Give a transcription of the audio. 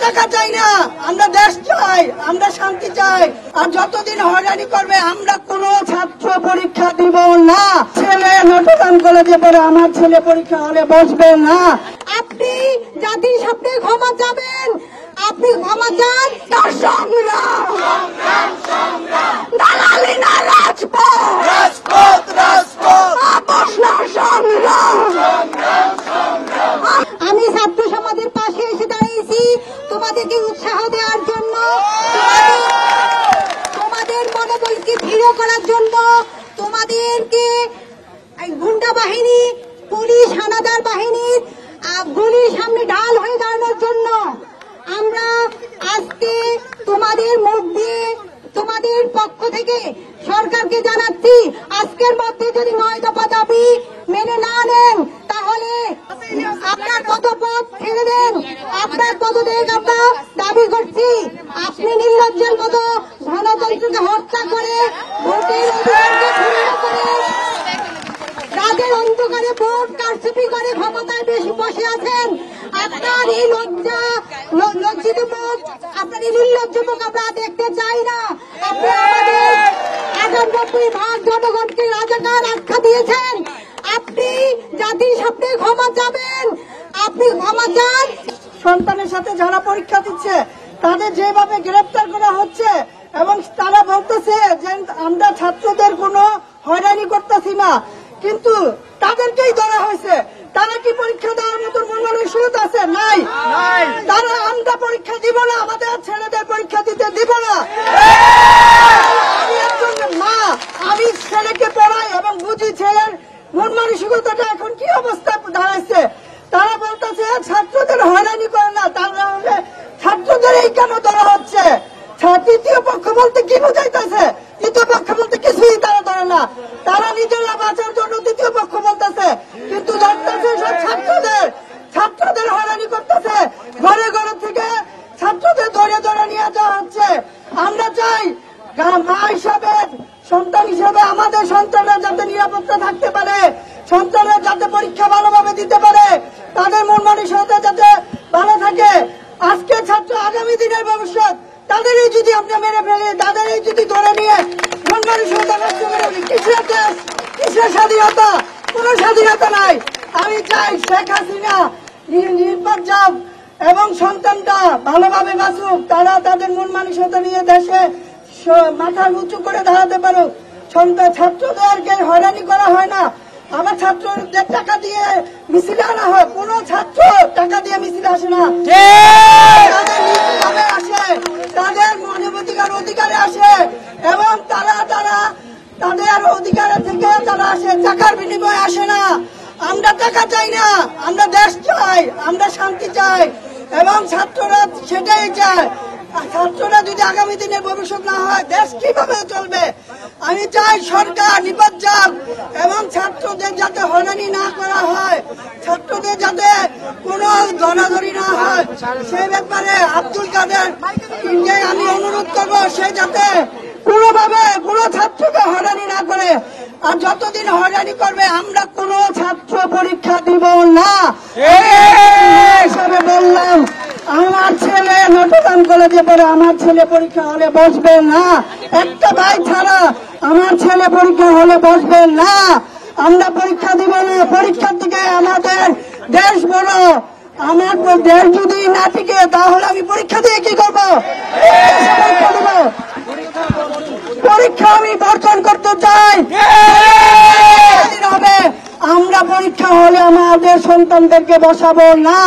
টাকা চাই না, আমরা দেশ চাই, আমরা শান্তি চাই। আর যতদিন হয়রানি করবে আমরা কোনো ছাত্র পরীক্ষা দিব না। ছেলে নটরডেম কলেজে পড়ে, আমার ছেলে পরীক্ষা হলে বসবে না। আপনি জাতির সামনে ক্ষমা চাবেন, আপনি ক্ষমা চান। তার সংগ্রাম দালালি না, রাজপথ আপোষ না, সংগ্রাম। আমি ছাত্র সমাজের পাশে এসে দাঁড়িয়েছি তোমাদেরকে উৎসাহ দেওয়ার জন্য, তোমাদের মনোবলকে দৃঢ় করার জন্য, তোমাদেরকে গুন্ডা বাহিনী, পুলিশ, হানাদার বাহিনীর গুলির সামনে ঢাল হয়ে দাঁড়ানোর জন্য আমরা আজকে তোমাদের মুখ দিয়ে, তোমাদের পক্ষ থেকে সরকারকে জানাচ্ছি, আজকের মধ্যে যদি 9 দফা দাবি মেনে না নেন তাহলে আপনার পদপথ ছেড়ে দেন, আপনার পদত্যাগ আমরা দাবি করছি। আপনি নির্লজ্জের মতো গণতন্ত্রকে হত্যা করে, ভোটের অধিকারকে ক্ষুণ্ণ করে, রাতের অন্ধকারে ভোট কারচুপি করে ক্ষমতায় বেশি বসে আছেন। আপনার এই লজ্জিত মুখ, আপনার এই নির্লজ্জ মুখ আমরা দেখতে চাই না। আপনি আমাদের ৯৮% জনগণকে রাজাকার আখ্যা দিয়েছেন। আপনি জাতির সামনে ক্ষমা চাবেন, আপনি ক্ষমা চান। সন্তানের সাথে যারা পরীক্ষা দিচ্ছে তাদের যেভাবে গ্রেফতার করা হচ্ছে এবং তারা বলতেছে যে আমরা ছাত্রদের কোনো হয়রানি করতেছি না, কিন্তু তাদেরকেই ধরা হয়েছে। তারা কি পরীক্ষা দেওয়ার মতো সুযোগ আছে? নাই। তারা আমরা পরীক্ষা দিব না, আমাদের ছেলেদের পরীক্ষা দিতে দিব না। আমি একজন মা, আমি ছেলেকে পড়াই এবং বুঝি ছেলের মন মানসিকতাটা এখন কি অবস্থায় দাঁড়াইছে। তারা বলতেছে ছাত্রদের হয়রানি করে না, তাহলে ছাত্রদের এই কেন ধরা হচ্ছে? তৃতীয় পক্ষ বলতে কি বোঝাইতেছে? তৃতীয় পক্ষ বলতে কিছুই তারা ধরে না, তারা নিজেরা বাঁচার জন্য তৃতীয় পক্ষ বলতেছে, কিন্তু ধরতেছে সব ছাত্রদের হয়রানি করতেছে। ঘরে ঘরে থেকে ছাত্রদের ধরে ধরে নিয়ে যাওয়া হচ্ছে। আমরা চাই মা হিসাবে, সন্তান হিসাবে আমাদের সন্তানরা যাতে নিরাপত্তা থাকতে পারে, সন্তানরা যাতে পরীক্ষা ভালোভাবে দিতে পারে, তাদের মন মানসিকতা যাতে ভালো থাকে। আজকে ছাত্র আগামী দিনের ভবিষ্যৎ, তাদেরই যদি আমরা মেরে ফেলি, তাদেরই যদি ধরে নিয়ে মন মানসিকতা নষ্ট করে ফেলি, কিসের দেশ, কিসের স্বাধীনতা? কোন স্বাধীনতা নাই। আমি চাই শেখ হাসিনা নির্বাক যাক এবং সন্তানটা ভালোভাবে বাঁচুক, তারা তাদের মন মানসিকতা নিয়ে দেশে মাথা উঁচু করে দাঁড়াতে পারুক। ছাত্রদেরকে হয়রানি করা হয় না, আমার ছাত্রদের টাকা দিয়ে মিছিলে আনা হয়। কোন ছাত্র টাকা দিয়ে মিছিলে আসে না, তাদের নিজভাবে আসে, তাদের মানবাধিকার অধিকারে আসে এবং তারা তাদের অধিকারের থেকে তারা আসে, টাকার বিনিময়ে আসে না। আমরা টাকা চাই না, আমরা দেশ চাই, আমরা শান্তি চাই এবং ছাত্ররা সেটাই চায়। ছাত্ররা যদি আগামী দিনে ভবিষ্যৎ না হয়, দেশ কিভাবে চলবে? আমি চাই সরকার নিপাত যাক এবং ছাত্রদের যাতে হয়রানি না করা হয়, ছাত্রদের যাতে কোনো ধরাধরি না হয়, সেই ব্যাপারে আব্দুল কাদের আমি অনুরোধ করবো, সে যাতে কোনোভাবে কোনো ছাত্রকে হয়রানি না করে। আর যতদিন হয়রানি করবে আমরা কোনো ছাত্র পরীক্ষা দিব না। হিসাবে বললাম, আমার ছেলে নটরডেম কলেজে পড়ে, আমার ছেলে পরীক্ষা হলে বসবে না। একটা ভাই ছাড়া আমার ছেলে পরীক্ষা হলে বসবে না। আমরা পরীক্ষা দিব না। পরীক্ষার দিকে আমাদের দেশ বড়, আমার দেশ যদি না টিকে তাহলে আমি পরীক্ষা দিয়ে কি করবো? পরীক্ষা দেব, পরীক্ষা আমি বর্জন করতে চাই। হবে আমরা পরীক্ষা হলে আমাদের সন্তানদেরকে বসাবো না।